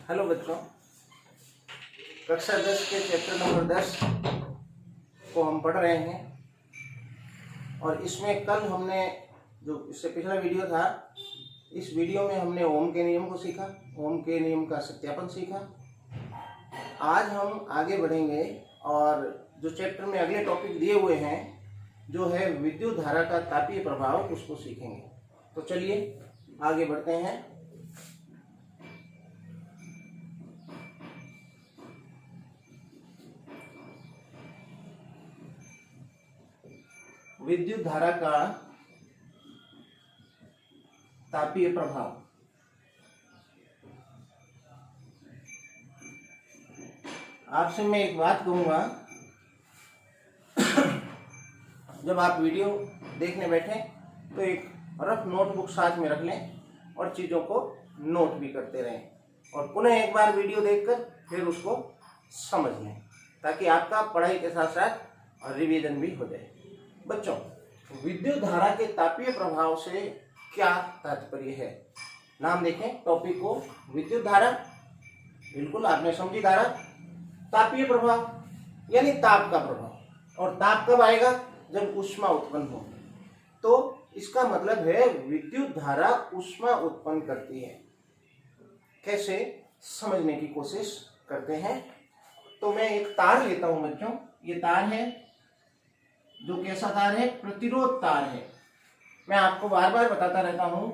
Hello बच्चों, कक्षा 10 के चैप्टर नंबर 10 को हम पढ़ रहे हैं और इसमें कल हमने जो इससे पिछला वीडियो था, इस वीडियो में हमने ओम के नियम को सीखा, ओम के नियम का सत्यापन सीखा। आज हम आगे बढ़ेंगे और जो चैप्टर में अगले टॉपिक दिए हुए हैं जो है विद्युत धारा का तापीय प्रभाव, उसको सीखेंगे। तो चलिए आगे बढ़ते हैं। विद्युत धारा का तापीय प्रभाव। आपसे मैं एक बात कहूंगा, जब आप वीडियो देखने बैठे तो एक रफ नोटबुक साथ में रख लें और चीज़ों को नोट भी करते रहें और पुनः एक बार वीडियो देखकर फिर उसको समझ लें, ताकि आपका पढ़ाई के साथ साथ रिवीजन भी हो जाए। बच्चों, विद्युत धारा के तापीय प्रभाव से क्या तात्पर्य है? नाम देखें टॉपिक को, विद्युत धारा, बिल्कुल आपने समझी धारा। तापीय प्रभाव यानी ताप का प्रभाव, और ताप कब आएगा? जब ऊष्मा उत्पन्न हो। तो इसका मतलब है विद्युत धारा ऊष्मा उत्पन्न करती है। कैसे, समझने की कोशिश करते हैं। तो मैं एक तार लेता हूं बच्चों, ये तार है, जो कैसा तार है? प्रतिरोध तार है। मैं आपको बार बार बताता रहता हूं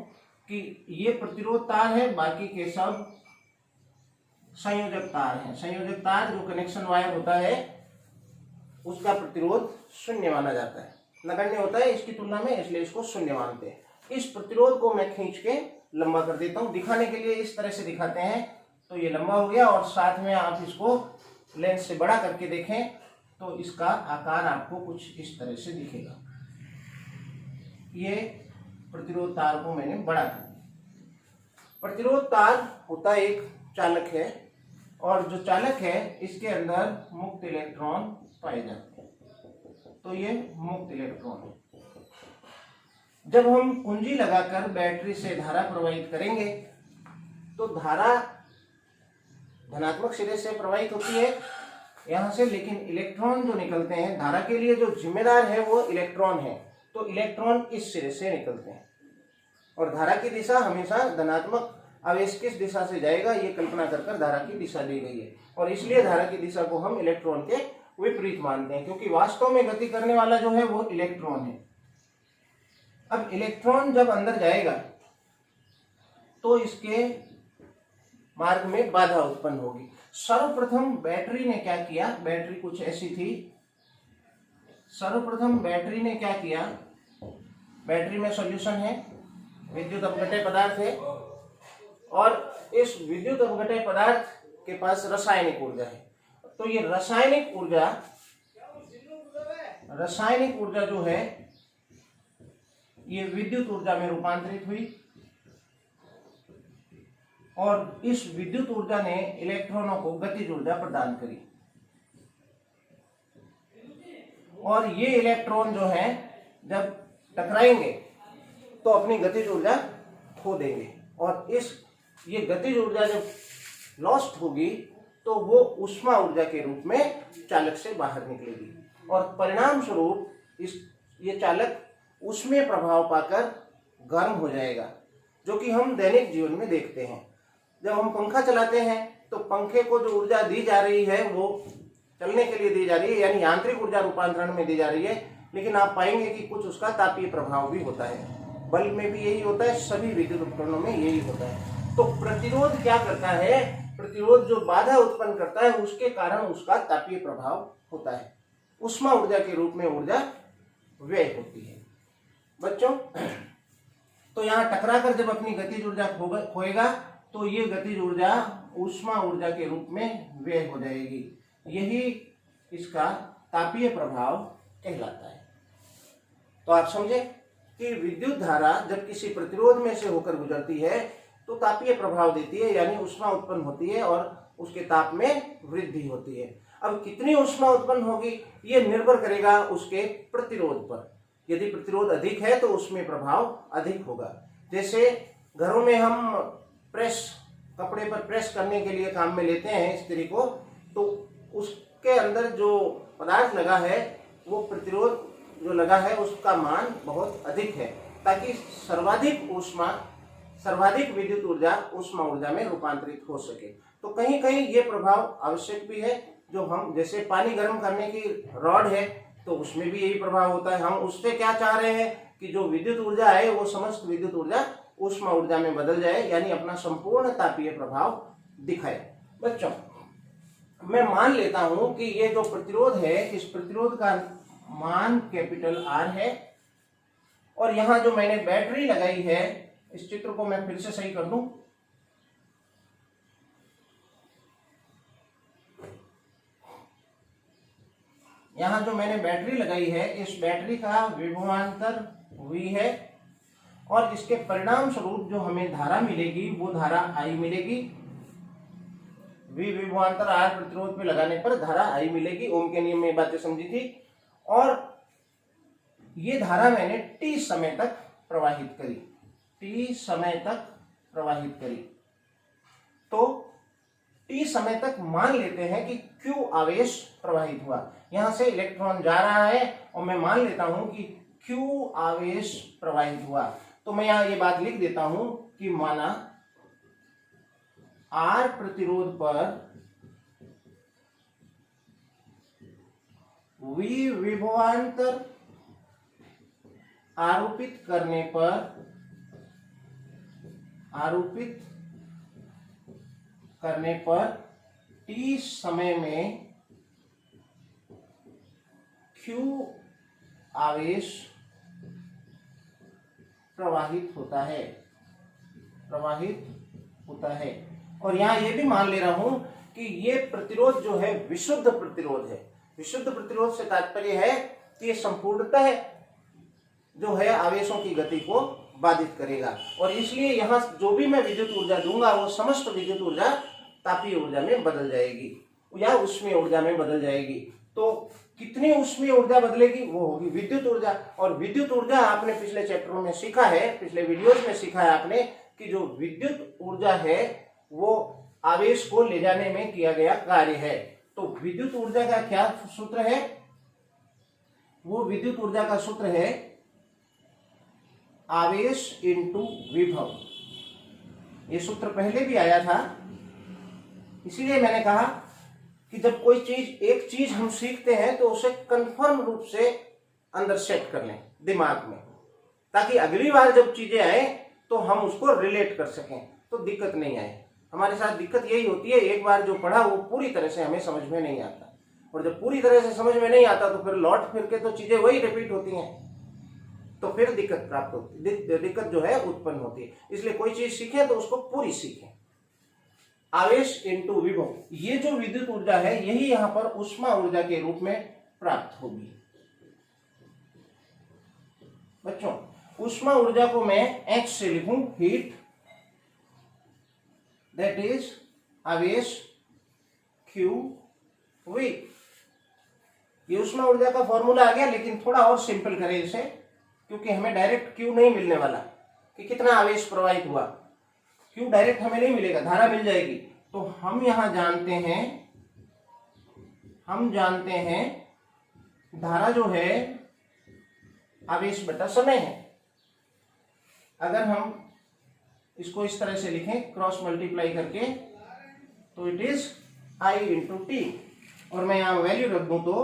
कि ये प्रतिरोध तार है, बाकी के सब संयोजक तार हैं। संयोजक तार जो कनेक्शन वायर होता है उसका प्रतिरोध शून्य माना जाता है, नगण्य होता है इसकी तुलना में, इसलिए इसको शून्य मानते हैं। इस प्रतिरोध को मैं खींच के लंबा कर देता हूं, दिखाने के लिए इस तरह से दिखाते हैं। तो ये लंबा हो गया और साथ में आप इसको लेंस से बड़ा करके देखें तो इसका आकार आपको कुछ इस तरह से दिखेगा। ये प्रतिरोध तार को मैंने बड़ा कर दिया। प्रतिरोध तार होता एक चालक है और जो चालक है इसके अंदर मुक्त इलेक्ट्रॉन पाए जाते हैं। तो ये मुक्त इलेक्ट्रॉन है। जब हम कुंजी लगाकर बैटरी से धारा प्रवाहित करेंगे तो धारा धनात्मक सिरे से प्रवाहित होती है यहां से, लेकिन इलेक्ट्रॉन जो निकलते हैं, धारा के लिए जो जिम्मेदार है वो इलेक्ट्रॉन है। तो इलेक्ट्रॉन इस सिरे से निकलते हैं और धारा की दिशा हमेशा धनात्मक आवेश किस दिशा से जाएगा ये कल्पना कर धारा की दिशा दी गई है, और इसलिए धारा की दिशा को हम इलेक्ट्रॉन के विपरीत मानते हैं, क्योंकि वास्तव में गति करने वाला जो है वो इलेक्ट्रॉन है। अब इलेक्ट्रॉन जब अंदर जाएगा तो इसके मार्ग में बाधा उत्पन्न होगी। सर्वप्रथम बैटरी ने क्या किया? बैटरी कुछ ऐसी थी। सर्वप्रथम बैटरी ने क्या किया? बैटरी में सॉल्यूशन है, विद्युत अपघटय पदार्थ है, और इस विद्युत अपघटय पदार्थ के पास रासायनिक ऊर्जा है। तो ये रासायनिक ऊर्जा जो है ये विद्युत ऊर्जा में रूपांतरित हुई और इस विद्युत ऊर्जा ने इलेक्ट्रॉनों को गतिज ऊर्जा प्रदान करी, और ये इलेक्ट्रॉन जो है जब टकराएंगे तो अपनी गतिज ऊर्जा खो देंगे, और ये गतिज ऊर्जा जब लॉस्ट होगी तो वो ऊष्मा ऊर्जा के रूप में चालक से बाहर निकलेगी, और परिणाम स्वरूप ये चालक ऊष्मीय प्रभाव पाकर गर्म हो जाएगा, जो कि हम दैनिक जीवन में देखते हैं। जब हम पंखा चलाते हैं तो पंखे को जो ऊर्जा दी जा रही है वो चलने के लिए दी जा रही है, यानी यांत्रिक ऊर्जा रूपांतरण में दी जा रही है, लेकिन आप पाएंगे कि कुछ उसका तापीय प्रभाव भी होता है। बल्ब में भी यही होता है, सभी विद्युत उपकरणों में यही होता है। तो प्रतिरोध क्या करता है? प्रतिरोध जो बाधा उत्पन्न करता है उसके कारण उसका तापीय प्रभाव होता है, ऊष्मा ऊर्जा के रूप में ऊर्जा व्यय होती है। बच्चों, तो यहाँ टकराकर जब अपनी गतिज ऊर्जा खोएगा तो ये गतिज ऊर्जा ऊष्मा ऊर्जा के रूप में व्यय हो जाएगी। यही इसका तापीय प्रभाव कहलाता है। तो आप समझे कि विद्युत धारा जब किसी प्रतिरोध में से होकर गुजरती है तो तापीय प्रभाव देती है, यानी ऊष्मा उत्पन्न होती है और उसके ताप में वृद्धि होती है। अब कितनी ऊष्मा उत्पन्न होगी ये निर्भर करेगा उसके प्रतिरोध पर। यदि प्रतिरोध अधिक है तो उसमें प्रभाव अधिक होगा। जैसे घरों में हम प्रेस कपड़े पर प्रेस करने के लिए काम में लेते हैं इस्त्री को, तो उसके अंदर जो पदार्थ लगा है वो प्रतिरोध जो लगा है उसका मान बहुत अधिक है, ताकि सर्वाधिक विद्युत ऊर्जा ऊष्मा ऊर्जा में रूपांतरित हो सके। तो कहीं कहीं ये प्रभाव आवश्यक भी है। जो हम जैसे पानी गर्म करने की रॉड है तो उसमें भी यही प्रभाव होता है। हम उससे क्या चाह रहे हैं कि जो विद्युत ऊर्जा है वो समस्त विद्युत ऊर्जा ऊष्मा ऊर्जा में बदल जाए, यानी अपना संपूर्ण तापीय प्रभाव दिखाए। बच्चों, मैं मान लेता हूं कि ये जो प्रतिरोध है, इस प्रतिरोध का मान कैपिटल R है, और यहां जो मैंने बैटरी लगाई है, इस चित्र को मैं फिर से सही कर दूं। यहां जो मैंने बैटरी लगाई है, इस बैटरी का विभवांतर V है, और इसके परिणाम स्वरूप जो हमें धारा मिलेगी वो धारा I मिलेगी। V विभवांतर R प्रतिरोध पे लगाने पर धारा I मिलेगी। ओम के नियम में ये बातें समझी थी। और ये धारा मैंने T समय तक प्रवाहित करी, T समय तक प्रवाहित करी। तो T समय तक मान लेते हैं कि Q आवेश प्रवाहित हुआ। यहां से इलेक्ट्रॉन जा रहा है और मैं मान लेता हूं कि Q आवेश प्रवाहित हुआ। तो मैं यहां ये बात लिख देता हूं कि माना R प्रतिरोध पर V विभवांतर आरोपित करने पर T समय में Q आवेश प्रवाहित होता है। और यहां ये भी मान ले रहा हूं कि ये प्रतिरोध जो है विशुद्ध प्रतिरोध है। विशुद्ध प्रतिरोध से तात्पर्य है कि ये संपूर्णतः जो है आवेशों की गति को बाधित करेगा, और इसलिए यहां जो भी मैं विद्युत ऊर्जा दूंगा वो समस्त विद्युत ऊर्जा तापीय ऊर्जा में बदल जाएगी या ऊष्मीय ऊर्जा में बदल जाएगी। तो कितनी ऊष्मीय ऊर्जा बदलेगी? वो होगी विद्युत ऊर्जा। और विद्युत ऊर्जा आपने पिछले चैप्टरों में सीखा है, पिछले वीडियोस में सीखा है आपने कि जो विद्युत ऊर्जा है वो आवेश को ले जाने में किया गया कार्य है। तो विद्युत ऊर्जा का क्या सूत्र है? वो विद्युत ऊर्जा का सूत्र है आवेश इंटू विभव। ये सूत्र पहले भी आया था, इसीलिए मैंने कहा कि जब कोई एक चीज हम सीखते हैं तो उसे कंफर्म रूप से अंदर सेट कर लें दिमाग में, ताकि अगली बार जब चीजें आए तो हम उसको रिलेट कर सकें, तो दिक्कत नहीं आए। हमारे साथ दिक्कत यही होती है, एक बार जो पढ़ा वो पूरी तरह से हमें समझ में नहीं आता, और जब पूरी तरह से समझ में नहीं आता तो फिर लौट फिर के तो चीजें वही रिपीट होती हैं, तो फिर दिक्कत प्राप्त होती है, दिक्कत जो है उत्पन्न होती है। इसलिए कोई चीज सीखे तो उसको पूरी सीखें। आवेश इंटू विभव, ये जो विद्युत ऊर्जा है यही यहां पर ऊष्मा ऊर्जा के रूप में प्राप्त होगी। बच्चों, ऊष्मा ऊर्जा को मैं H से लिखूं, हीट, दैट इज आवेश Q V। ये ऊष्मा ऊर्जा का फॉर्मूला आ गया, लेकिन थोड़ा और सिंपल करें इसे, क्योंकि हमें डायरेक्ट Q नहीं मिलने वाला कि कितना आवेश प्रवाहित हुआ। Q डायरेक्ट हमें नहीं मिलेगा, धारा मिल जाएगी। तो हम यहां जानते हैं धारा जो है आवेश बटा समय है। अगर हम इसको इस तरह से लिखें क्रॉस मल्टीप्लाई करके, तो it is I into T, और मैं यहां वैल्यू रख दूं तो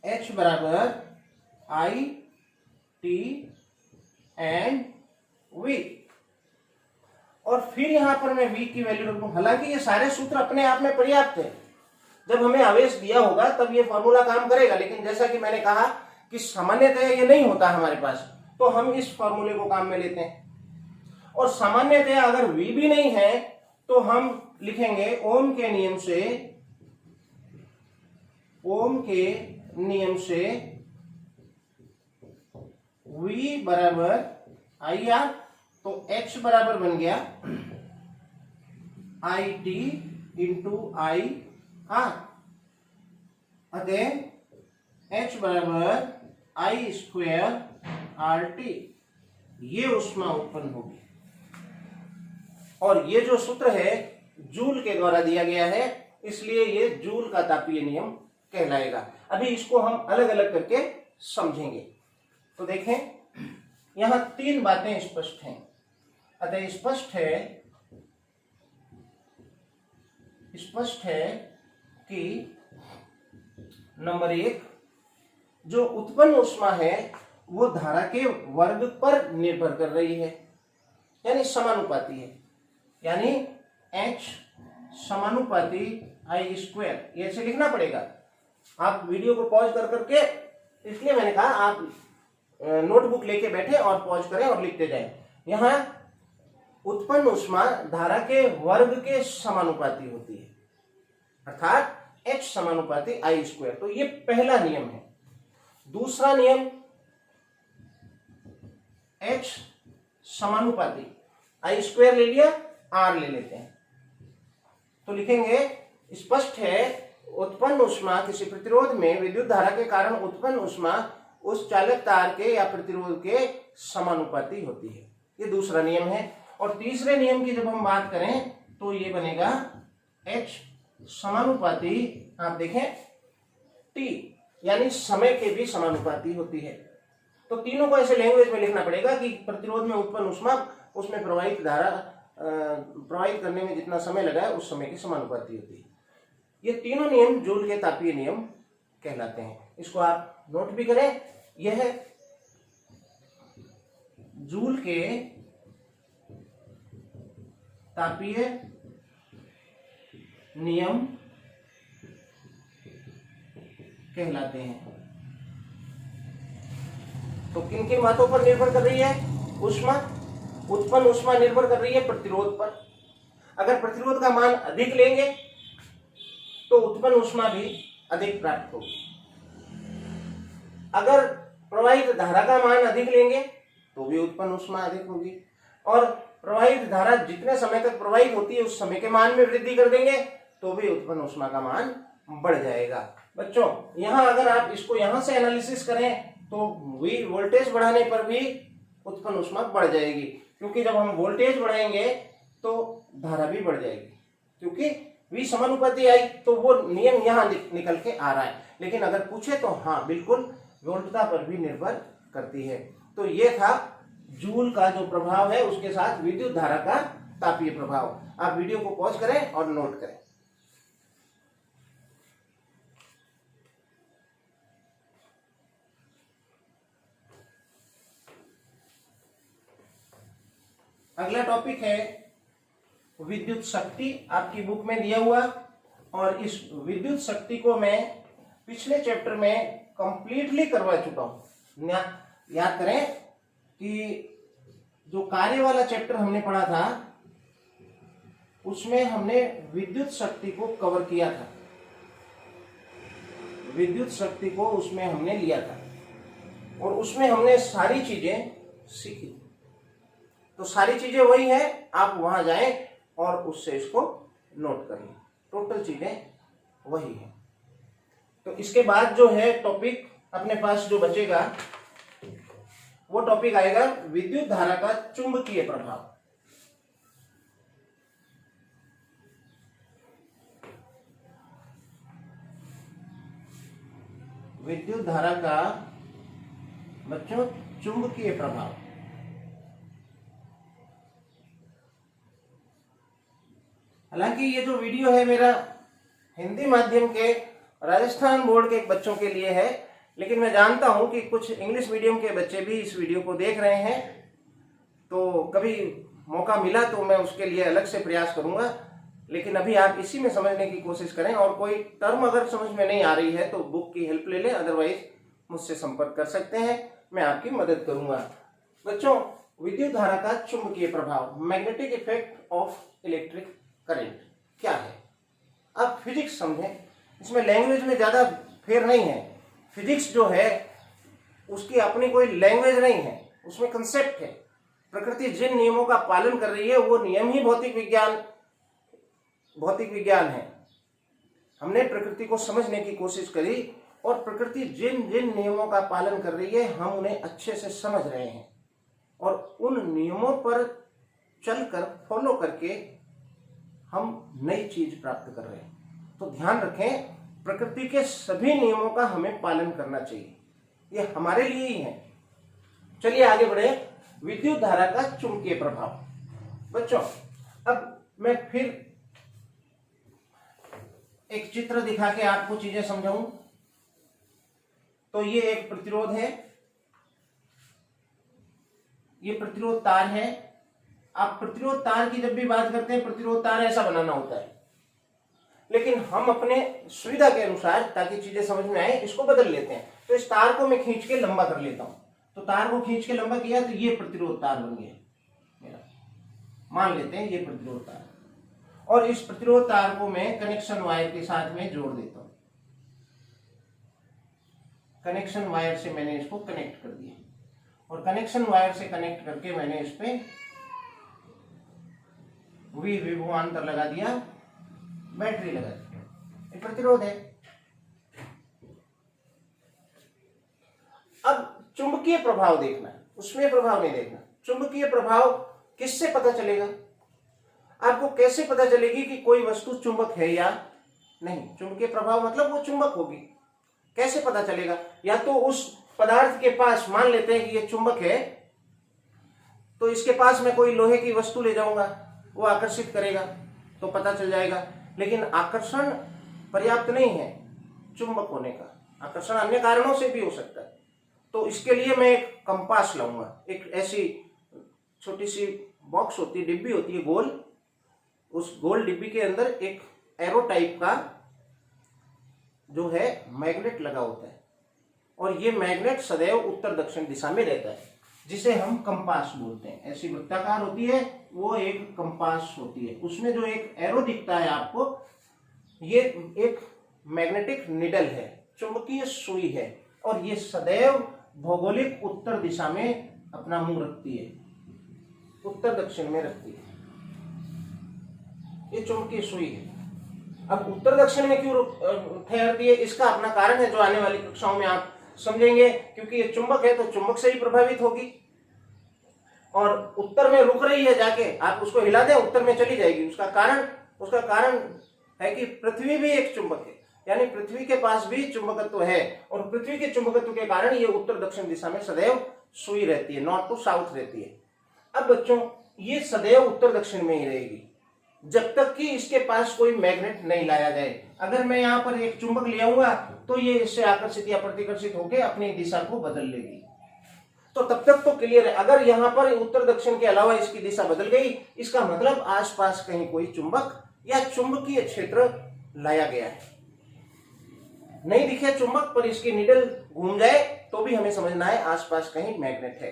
H बराबर I T एंड V, और फिर यहां पर मैं V की वैल्यू रख दूं। हालांकि ये सारे सूत्र अपने आप में पर्याप्त है, जब हमें आवेश दिया होगा तब ये फॉर्मूला काम करेगा, लेकिन जैसा कि मैंने कहा कि सामान्यतः ये नहीं होता हमारे पास, तो हम इस फॉर्मूले को काम में लेते हैं। और सामान्यतः अगर V भी नहीं है तो हम लिखेंगे ओम के नियम से V बराबर IR, तो H बराबर बन गया IT इंटू IR, अतः H बराबर I स्क्वायर RT। ये ऊष्मा उत्पन्न होगी। और ये जो सूत्र है जूल के द्वारा दिया गया है, इसलिए ये जूल का तापीय नियम कहलाएगा। अभी इसको हम अलग अलग करके समझेंगे। तो देखें, यहां 3 बातें स्पष्ट हैं। अतः स्पष्ट है कि नंबर 1, जो उत्पन्न ऊष्मा है वो धारा के वर्ग पर निर्भर कर रही है, यानी समानुपाती है, यानी H समानुपाती I²। ये ऐसे लिखना पड़ेगा। आप वीडियो को पॉज कर करके, इसलिए मैंने कहा आप नोटबुक लेके बैठे और पॉज करें और लिखते जाएं। यहां उत्पन्न ऊष्मा धारा के वर्ग के समानुपाती होती है, अर्थात H समानुपाती I²। तो ये पहला नियम है। दूसरा नियम H समानुपाती I² ले लिया, R ले लेते हैं। तो लिखेंगे, स्पष्ट है उत्पन्न ऊष्मा किसी प्रतिरोध में विद्युत धारा के कारण उत्पन्न ऊष्मा उस चालक तार के या प्रतिरोध के समानुपाती होती है। ये दूसरा नियम है। और तीसरे नियम की जब हम बात करें तो ये बनेगा H समानुपाती, आप देखें T, यानी समय के भी समानुपाती होती है। तो तीनों को ऐसे लैंग्वेज में लिखना पड़ेगा कि प्रतिरोध में उत्पन्न ऊष्मा उसमें प्रवाहित धारा प्रवाहित करने में जितना समय लगा है उस समय के समानुपाती होती है। ये तीनों नियम जूल के तापीय नियम कहलाते हैं। इसको आप नोट भी करें। यह जूल के तापीय नियम कहलाते हैं। तो किन किन बातों पर निर्भर कर रही है ऊष्मा? उत्पन्न ऊष्मा निर्भर कर रही है प्रतिरोध पर। अगर प्रतिरोध का मान अधिक लेंगे तो उत्पन्न ऊष्मा भी अधिक प्राप्त होगी। अगर प्रवाहित धारा का मान अधिक लेंगे तो भी उत्पन्न ऊष्मा अधिक होगी। और प्रवाहित धारा जितने समय तक प्रवाहित होती है उस समय के मान में वृद्धि कर देंगे तो भी उत्पन्न ऊष्मा का मान बढ़ जाएगा। बच्चों, यहां अगर आप इसको यहां से एनालिसिस करें तो वोल्टेज बढ़ाने पर भी उत्पन्न ऊष्मा बढ़ जाएगी, क्योंकि जब हम वोल्टेज बढ़ाएंगे तो धारा भी बढ़ जाएगी, क्योंकि V समानुपाती आई। तो वो नियम यहां निकल के आ रहा है। लेकिन अगर पूछे तो हाँ, बिल्कुल वोल्टता पर भी निर्भर करती है। तो ये था जूल का जो प्रभाव है उसके साथ विद्युत धारा का तापीय प्रभाव। आप वीडियो को पॉज करें और नोट करें। अगला टॉपिक है विद्युत शक्ति, आपकी बुक में दिया हुआ। और इस विद्युत शक्ति को मैं पिछले चैप्टर में कंप्लीटली करवा चुका हूं। याद करें कि जो कार्य वाला चैप्टर हमने पढ़ा था उसमें हमने विद्युत शक्ति को कवर किया था, विद्युत शक्ति को उसमें हमने लिया था और उसमें हमने सारी चीजें सीखी। तो सारी चीजें वही है, आप वहां जाएं और उससे इसको नोट करिए। टोटल चीजें वही है। तो इसके बाद जो है टॉपिक अपने पास जो बचेगा वो टॉपिक आएगा विद्युत धारा का चुंबकीय प्रभाव। विद्युत धारा का बच्चों चुंबकीय प्रभाव। हालांकि ये जो वीडियो है मेरा हिंदी माध्यम के राजस्थान बोर्ड के बच्चों के लिए है, लेकिन मैं जानता हूं कि कुछ इंग्लिश मीडियम के बच्चे भी इस वीडियो को देख रहे हैं। तो कभी मौका मिला तो मैं उसके लिए अलग से प्रयास करूंगा, लेकिन अभी आप इसी में समझने की कोशिश करें। और कोई टर्म अगर समझ में नहीं आ रही है तो बुक की हेल्प ले लें, अदरवाइज मुझसे संपर्क कर सकते हैं, मैं आपकी मदद करूंगा। बच्चों, विद्युत धारा का चुंबकीय प्रभाव, magnetic effect of electric current क्या है? अब फिजिक्स समझें, इसमें लैंग्वेज में ज्यादा फेर नहीं है। फिजिक्स जो है उसकी अपनी कोई लैंग्वेज नहीं है, उसमें कंसेप्ट है। प्रकृति जिन नियमों का पालन कर रही है वो नियम ही भौतिक विज्ञान है। हमने प्रकृति को समझने की कोशिश करी और प्रकृति जिन जिन नियमों का पालन कर रही है हम उन्हें अच्छे से समझ रहे हैं और उन नियमों पर चलकर फॉलो करके हम नई चीज प्राप्त कर रहे हैं। तो ध्यान रखें, प्रकृति के सभी नियमों का हमें पालन करना चाहिए, ये हमारे लिए ही है। चलिए आगे बढ़े। विद्युत धारा का चुंबकीय प्रभाव। बच्चों, अब मैं फिर एक चित्र दिखा के आपको चीजें समझाऊं। तो ये एक प्रतिरोध है, ये प्रतिरोध तार है। आप प्रतिरोध तार की जब भी बात करते हैं, प्रतिरोध तार ऐसा बनाना होता है, लेकिन हम अपने सुविधा के अनुसार, ताकि चीजें समझ में आए, इसको बदल लेते हैं। तो इस तार को मैं खींच के लंबा कर लेता हूं। तो तार को खींच के लंबा किया तो ये प्रतिरोध तार बन गया मेरा, मान लेते हैं ये प्रतिरोध तार। और इस प्रतिरोध तार को मैं कनेक्शन वायर के साथ में जोड़ देता हूं। कनेक्शन वायर से मैंने इसको कनेक्ट कर दिया, और कनेक्शन वायर से कनेक्ट करके मैंने इस पे विभवांतर लगा दिया, बैटरी लगा दी। ये प्रतिरोध है। अब चुंबकीय प्रभाव देखना, उसमें प्रभाव नहीं देखना। चुंबकीय प्रभाव किससे पता चलेगा? आपको कैसे पता चलेगी कि कोई वस्तु चुंबक है या नहीं? चुंबकीय प्रभाव मतलब वो चुंबक होगी। कैसे पता चलेगा? या तो उस पदार्थ के पास, मान लेते हैं कि ये चुंबक है, तो इसके पास मैं कोई लोहे की वस्तु ले जाऊंगा, वो आकर्षित करेगा तो पता चल जाएगा। लेकिन आकर्षण पर्याप्त नहीं है चुंबक होने का, आकर्षण अन्य कारणों से भी हो सकता है। तो इसके लिए मैं एक कंपास लाऊंगा, एक ऐसी छोटी सी बॉक्स होती है, डिब्बी होती है गोल, उस गोल डिब्बी के अंदर एक एरो टाइप का जो है मैग्नेट लगा होता है, और ये मैग्नेट सदैव उत्तर दक्षिण दिशा में रहता है, जिसे हम कंपास बोलते हैं। ऐसी वृत्ताकार होती है, वो एक कंपास होती है। उसमें जो एक एरो दिखता है आपको, ये एक मैग्नेटिक निडल है, चुंबकीय सुई है, और ये सदैव भौगोलिक उत्तर दिशा में अपना मुंह रखती है, उत्तर दक्षिण में रखती है। ये चुंबकीय सुई है। अब उत्तर दक्षिण में क्यों ठहरती है, इसका अपना कारण है, जो आने वाली कक्षाओं में आप समझेंगे। क्योंकि ये चुंबक है तो चुंबक से ही प्रभावित होगी, और उत्तर में रुक रही है, जाके आप उसको हिला दें उत्तर में चली जाएगी। उसका कारण है कि पृथ्वी भी एक चुंबक है, यानी पृथ्वी के पास भी चुंबकत्व है, और पृथ्वी के चुंबकत्व के कारण ये उत्तर दक्षिण दिशा में सदैव सुई रहती है, नॉर्थ टू साउथ रहती है। अब बच्चों, ये सदैव उत्तर दक्षिण में ही रहेगी जब तक कि इसके पास कोई मैग्नेट नहीं लाया जाए। अगर मैं यहाँ पर एक चुंबक ले आऊंगा तो ये इससे आकर्षित या प्रतिकर्षित होकर अपनी दिशा को बदल लेगी। तो तब तक तो क्लियर है। अगर यहाँ पर उत्तर दक्षिण के अलावा इसकी दिशा बदल गई, इसका मतलब आसपास कहीं कोई चुंबक या चुंबकीय क्षेत्र लाया गया है। नहीं दिखे चुंबक पर इसकी निडल घूम जाए तो भी हमें समझना है आसपास कहीं मैग्नेट है।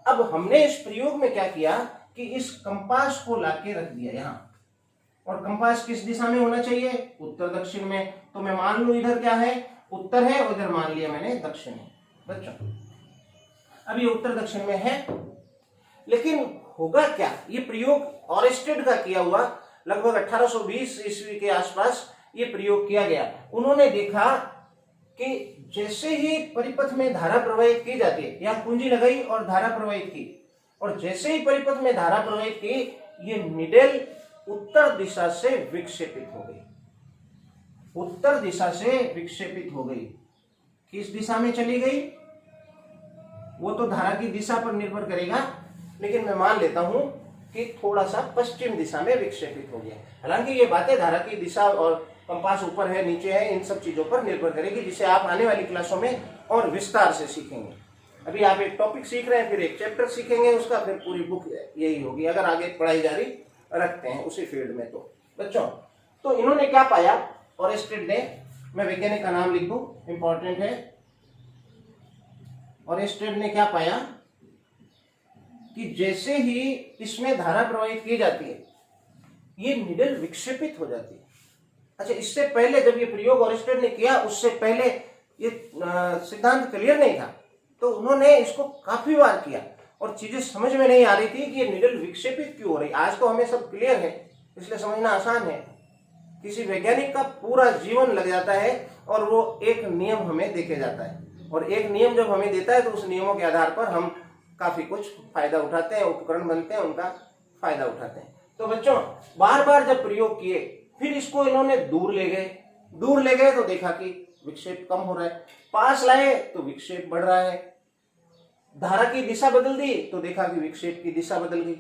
अब हमने इस प्रयोग में क्या किया कि इस कंपास को लाके रख दिया यहाँ, और कंपास किस दिशा में होना चाहिए? उत्तर दक्षिण में। तो मैं मान लूं इधर क्या है? उत्तर है, उधर मान लिया मैंने दक्षिण है। बच्चों, अब ये उत्तर दक्षिण में है, लेकिन होगा क्या? ये प्रयोग ऑरेस्टेड का किया हुआ, लगभग 1820 ईस्वी के आसपास ये प्रयोग किया गया। उन्होंने देखा कि जैसे ही परिपथ में धारा प्रवाहित की जाती है, या कुंजी लगाई और धारा प्रवाहित की, और जैसे ही परिपथ में धारा प्रवाहित की, ये निडल उत्तर दिशा से विक्षेपित हो गई, उत्तर दिशा से विक्षेपित हो गई। किस दिशा में चली गई वो तो धारा की दिशा पर निर्भर करेगा, लेकिन मैं मान लेता हूं कि थोड़ा सा पश्चिम दिशा में विक्षेपित हो गया। हालांकि ये बातें धारा की दिशा और कंपास ऊपर है नीचे है, इन सब चीजों पर निर्भर करेगी, जिसे आप आने वाली क्लासों में और विस्तार से सीखेंगे। अभी आप एक टॉपिक सीख रहे हैं, फिर एक चैप्टर सीखेंगे उसका, फिर पूरी बुक यही होगी अगर आगे पढ़ाई जारी रखते हैं उसी फील्ड में। तो बच्चों, तो इन्होंने क्या पाया ऑरेस्टेड ने, मैं वैज्ञानिक का नाम लिख दूं, इंपॉर्टेंट है। ऑरेस्टेड ने क्या पाया कि जैसे ही इसमें धारा प्रवाहित की जाती है, ये निडल विक्षेपित हो जाती है। अच्छा, इससे पहले जब ये प्रयोग ऑरेस्टेड ने किया, उससे पहले ये सिद्धांत क्लियर नहीं था, तो उन्होंने इसको काफी बार किया और चीजें समझ में नहीं आ रही थी कि ये निडल विक्षेपित क्यों हो रही। आज तो हमें सब क्लियर है, इसलिए समझना आसान है। किसी वैज्ञानिक का पूरा जीवन लग जाता है और वो एक नियम हमें देके जाता है, और एक नियम जब हमें देता है तो उस नियमों के आधार पर हम काफी कुछ फायदा उठाते हैं, उपकरण बनते हैं, उनका फायदा उठाते हैं। तो बच्चों बार बार जब प्रयोग किए, फिर इसको इन्होंने दूर ले गए तो देखा कि विक्षेप कम हो रहा है, पास लाए तो विक्षेप बढ़ रहा है, धारा की दिशा बदल दी तो देखा कि विक्षेप की दिशा बदल गई।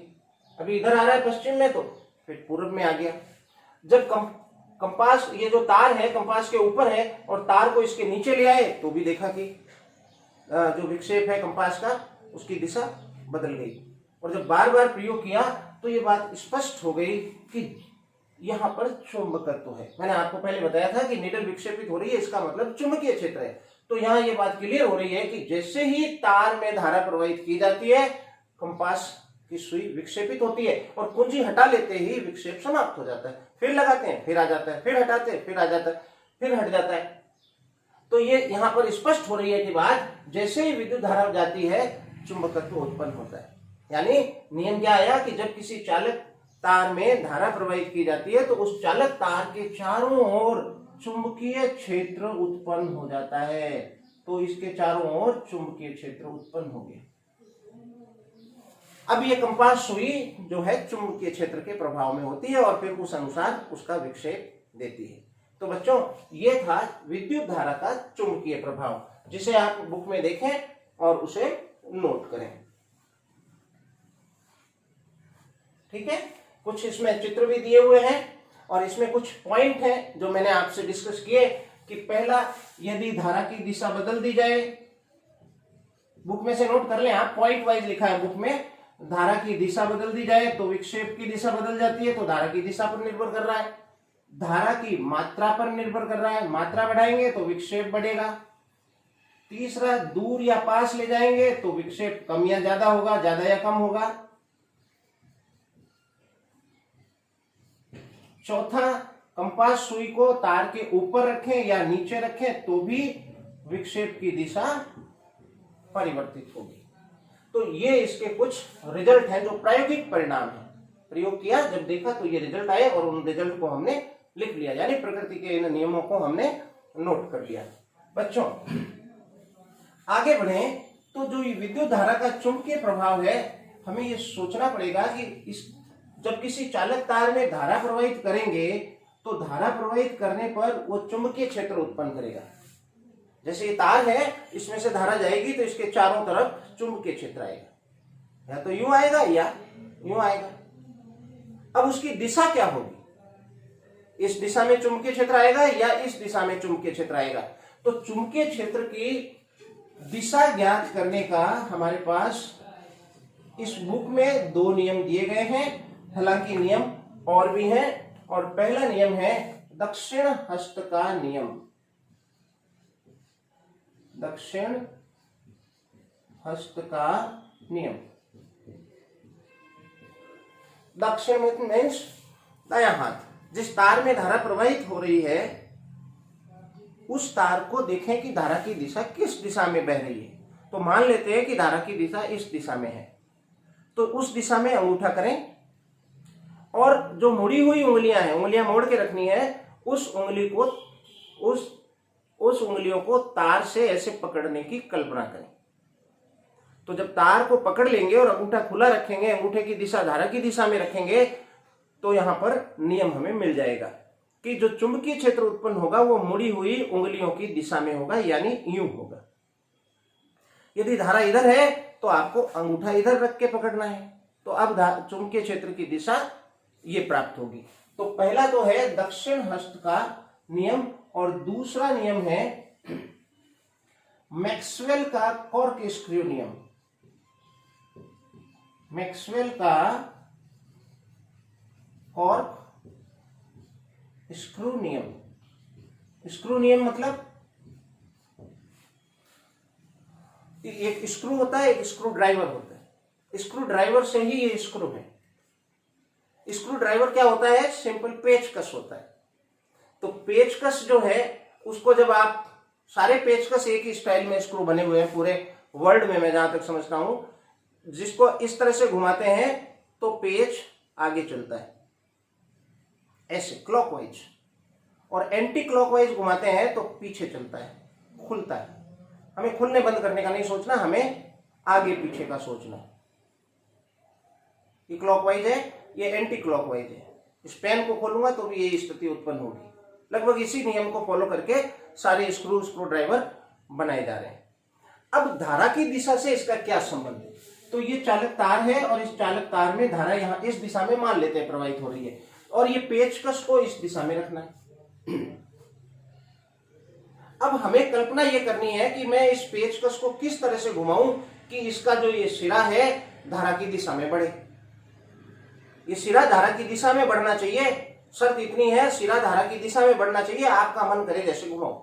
अभी इधर आ रहा है पश्चिम में तो फिर पूर्व में आ गया। जब कंपास, ये जो तार है कंपास के ऊपर है और तार को इसके नीचे ले आए तो भी देखा कि जो विक्षेप है कंपास का उसकी दिशा बदल गई। और जब बार बार प्रयोग किया तो ये बात स्पष्ट हो गई कि यहाँ पर चुंबकत्व है। मैंने आपको पहले बताया था कि नीडल विक्षेपित हो रही है, इसका मतलब चुंबकीय क्षेत्र है। तो यहाँ ये बात क्लियर हो रही है कि जैसे ही तार में धारा प्रवाहित की जाती है, कंपास की सुई विक्षेपित होती है और कुंजी हटा लेते ही विक्षेप समाप्त हो जाता है। फिर लगाते हैं, फिर आ जाता है, फिर हटाते हैं, फिर आ जाता है, फिर हट जाता है। तो ये यहाँ पर स्पष्ट हो रही है कि बात, जैसे ही विद्युत धारा जाती है चुंबकत्व उत्पन्न होता है। यानी नियम क्या आया कि जब किसी चालक तार में धारा प्रवाहित की जाती है तो उस चालक तार के चारों ओर चुंबकीय क्षेत्र उत्पन्न हो जाता है। तो इसके चारों ओर चुंबकीय क्षेत्र उत्पन्न हो गया। अब ये कंपास सुई जो है चुंबकीय क्षेत्र के प्रभाव में होती है और फिर उस अनुसार उसका विक्षेप देती है। तो बच्चों ये था विद्युत धारा का चुंबकीय प्रभाव, जिसे आप बुक में देखें और उसे नोट करें। ठीक है, कुछ इसमें चित्र भी दिए हुए हैं और इसमें कुछ पॉइंट हैं जो मैंने आपसे डिस्कस किए कि पहला, यदि धारा की दिशा बदल दी जाए, बुक में से नोट कर लें आप, पॉइंट वाइज लिखा है बुक में, धारा की दिशा बदल दी जाए तो विक्षेप की दिशा बदल जाती है। तो धारा की दिशा पर निर्भर कर रहा है। धारा की मात्रा पर निर्भर कर रहा है, मात्रा बढ़ाएंगे तो विक्षेप बढ़ेगा। तीसरा, दूर या पास ले जाएंगे तो विक्षेप कम या ज्यादा होगा, ज्यादा या कम होगा। चौथा, कंपास सुई को तार के ऊपर रखें या नीचे रखें तो भी विक्षेप की दिशा परिवर्तित होगी। तो ये इसके कुछ रिजल्ट हैं जो प्रायोगिक परिणाम है। प्रयोग किया, जब देखा तो ये रिजल्ट आए और उन रिजल्ट को हमने लिख लिया, यानी प्रकृति के इन नियमों को हमने नोट कर लिया। बच्चों आगे बढ़े तो जो ये विद्युत धारा का चुंबकीय प्रभाव है, हमें ये सोचना पड़ेगा कि जब किसी चालक तार में धारा प्रवाहित करेंगे तो धारा प्रवाहित करने पर वो चुंबकीय क्षेत्र उत्पन्न करेगा। जैसे ये तार है, इसमें से धारा जाएगी तो इसके चारों तरफ चुंबकीय क्षेत्र आएगा, या तो यूं आएगा या यूं आएगा। अब उसकी दिशा क्या होगी? इस दिशा में चुंबकीय क्षेत्र आएगा या इस दिशा में चुंबकीय क्षेत्र आएगा? तो चुंबकीय क्षेत्र की दिशा ज्ञात करने का हमारे पास इस बुक में 2 नियम दिए गए हैं। हालांकि नियम और भी हैं, और पहला नियम है दक्षिण हस्त का नियम। दक्षिण हस्त का नियम, दक्षिण मीन्स दायां हाथ। जिस तार में धारा प्रवाहित हो रही है उस तार को देखें कि धारा की दिशा किस दिशा में बह रही है। तो मान लेते हैं कि धारा की दिशा इस दिशा में है, तो उस दिशा में अंगूठा करें और जो मुड़ी हुई उंगलियां हैं, उंगलियां मोड़ के रखनी है, उस उंगली को उस उंगलियों को तार से ऐसे पकड़ने की कल्पना करें। तो जब तार को पकड़ लेंगे और अंगूठा खुला रखेंगे, अंगूठे की दिशा धारा की दिशा में रखेंगे, तो यहां पर नियम हमें मिल जाएगा कि जो चुंबकीय क्षेत्र उत्पन्न होगा वो मुड़ी हुई उंगलियों की दिशा में होगा, यानी यूं होगा। यदि धारा इधर है तो आपको अंगूठा इधर रख के पकड़ना है, तो अब चुंबकीय क्षेत्र की दिशा ये प्राप्त होगी। तो पहला तो है दक्षिण हस्त का नियम, और दूसरा नियम है मैक्सवेल का कॉर्क स्क्रू नियम। मैक्सवेल का कॉर्क स्क्रू नियम। स्क्रू नियम मतलब एक स्क्रू होता है, एक स्क्रू ड्राइवर होता है। स्क्रू ड्राइवर से ही ये स्क्रू है। स्क्रू ड्राइवर क्या होता है? सिंपल पेचकस होता है। तो पेचकस जो है उसको जब आप, सारे पेचकस एक ही स्टाइल में स्क्रू बने हुए हैं पूरे वर्ल्ड में, मैं जहां तक समझता हूं, जिसको इस तरह से घुमाते हैं तो पेच आगे चलता है ऐसे क्लॉकवाइज, और एंटी क्लॉकवाइज घुमाते हैं तो पीछे चलता है, खुलता है। हमें खुलने बंद करने का नहीं सोचना, हमें आगे पीछे का सोचना है। ये क्लॉकवाइज है, ये एंटी क्लॉकवाइज है। इस पेन को खोलूंगा तो भी ये स्थिति उत्पन्न होगी। लगभग इसी नियम को फॉलो करके सारे स्क्रू ड्राइवर बनाए जा रहे हैं। अब धारा की दिशा से इसका क्या संबंध है? तो ये चालक तार है और इस चालक तार में धारा यहाँ इस दिशा में मान लेते हैं प्रवाहित हो रही है, और ये पेचकस को इस दिशा में रखना है। अब हमें कल्पना ये करनी है कि मैं इस पेचकस को किस तरह से घुमाऊं कि इसका जो ये सिरा है धारा की दिशा में बढ़े। ये सिरा धारा की दिशा में बढ़ना चाहिए, शर्त इतनी है, सिरा धारा की दिशा में बढ़ना चाहिए। आपका मन करे जैसे घुमाओ,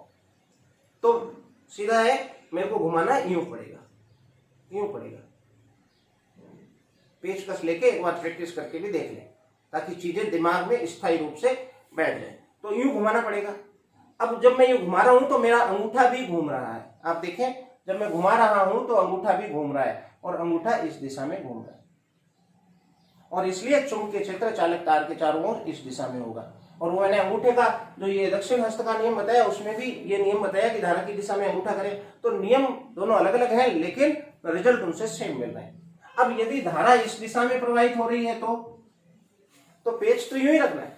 तो सीधा है, मेरे को घुमाना यूं पड़ेगा, यूं पड़ेगा। पेचकस लेके एक बार प्रैक्टिस करके भी देख लें ताकि चीजें दिमाग में स्थायी रूप से बैठ जाए। तो यूं घुमाना पड़ेगा। अब जब मैं यूं घुमा रहा हूं तो मेरा अंगूठा भी घूम रहा है। आप देखें, जब मैं घुमा रहा हूं तो अंगूठा भी घूम रहा है और अंगूठा इस दिशा में घूम रहा है, और इसलिए चुंबकीय क्षेत्र चालक तार के चारों ओर इस दिशा में होगा। और वो मैंने अंगूठे का जो ये दक्षिण हस्त का नियम बताया, उसमें भी ये नियम बताया कि धारा की दिशा में अंगूठा करे। तो नियम दोनों अलग अलग हैं, लेकिन रिजल्ट उनसे सेम मिल रहे हैं। अब यदि धारा इस दिशा में प्रवाहित हो रही है तो पेच तो यूं ही रखना है,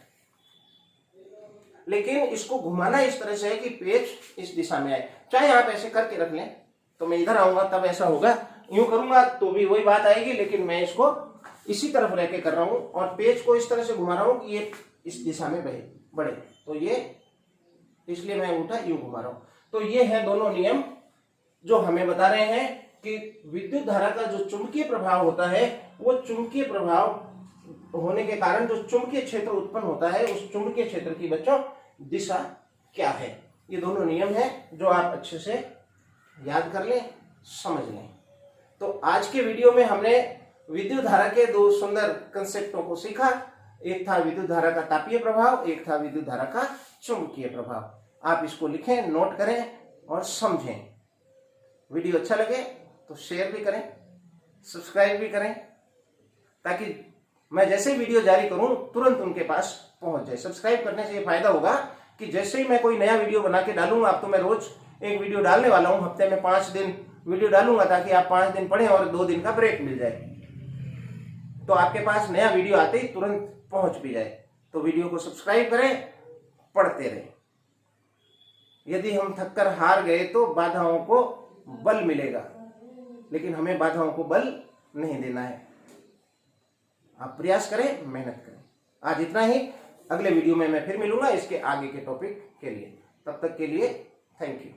लेकिन इसको घुमाना इस तरह से है कि पेच इस दिशा में आए। चाहे आप ऐसे करके रख लें, तो मैं इधर आऊंगा तब ऐसा होगा, यूं करूंगा तो भी वही बात आएगी, लेकिन मैं इसको इसी तरफ रह के कर रहा हूं और पेच को इस तरह से घुमा रहा हूं कि ये इस दिशा में बढ़े। तो ये इसलिए मैं अंगूठा यूं घुमा रहा हूं। तो ये है दोनों नियम जो हमें बता रहे हैं कि विद्युत धारा का जो चुंबकीय प्रभाव होता है, वो चुंबकीय प्रभाव होने के कारण जो चुंबकीय क्षेत्र उत्पन्न होता है, उस चुंबकीय क्षेत्र की बच्चों दिशा क्या है। ये दोनों नियम है जो आप अच्छे से याद कर लें, समझ लें। तो आज के वीडियो में हमने विद्युत धारा के दो सुंदर कंसेप्टों को सीखा। एक था विद्युत धारा का तापीय प्रभाव, एक था विद्युत धारा का चुंबकीय प्रभाव। आप इसको लिखें, नोट करें और समझें। वीडियो अच्छा लगे तो शेयर भी करें, सब्सक्राइब भी करें, ताकि मैं जैसे वीडियो जारी करूं तुरंत उनके पास पहुंच जाए। सब्सक्राइब करने से ये फायदा होगा कि जैसे ही मैं कोई नया वीडियो बना के डालूंगा, अब तो मैं रोज एक वीडियो डालने वाला हूं, हफ्ते में 5 दिन वीडियो डालूंगा, ताकि आप 5 दिन पढ़ें और 2 दिन का ब्रेक मिल जाए, तो आपके पास नया वीडियो आते ही तुरंत पहुंच भी जाए। तो वीडियो को सब्सक्राइब करें, पढ़ते रहें। यदि हम थककर हार गए तो बाधाओं को बल मिलेगा, लेकिन हमें बाधाओं को बल नहीं देना है। आप प्रयास करें, मेहनत करें। आज इतना ही। अगले वीडियो में मैं फिर मिलूंगा इसके आगे के टॉपिक के लिए। तब तक के लिए थैंक यू।